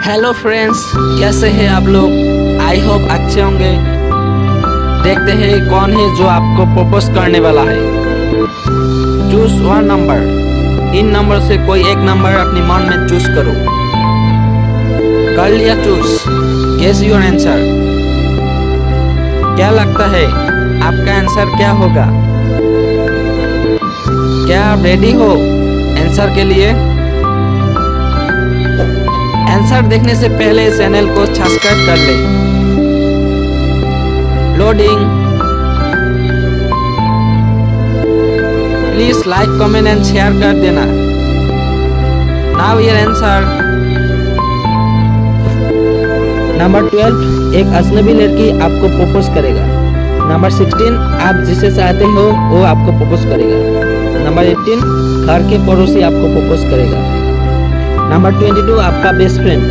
Hello friends, कैसे हैं आप लोग। आई होप अच्छे होंगे। देखते हैं कौन है जो आपको प्रपोज करने वाला है। Choose one number. इन नंबर से कोई एक नंबर अपनी मन में चूज करो। कर लिया चूज? Guess your answer. क्या लगता है आपका आंसर क्या होगा? क्या आप रेडी हो आंसर के लिए? आंसर देखने से पहले चैनल को सब्सक्राइब कर ले। Loading. Please like comment and share कर देना। Now your answer. नंबर 12, एक अजनबी लड़की आपको प्रपोज करेगा। नंबर 16, आप जिसे चाहते हो वो आपको प्रपोज करेगा। नंबर 18, घर के पड़ोसी आपको प्रपोज करेगा। नंबर 22, आपका बेस्ट फ्रेंड।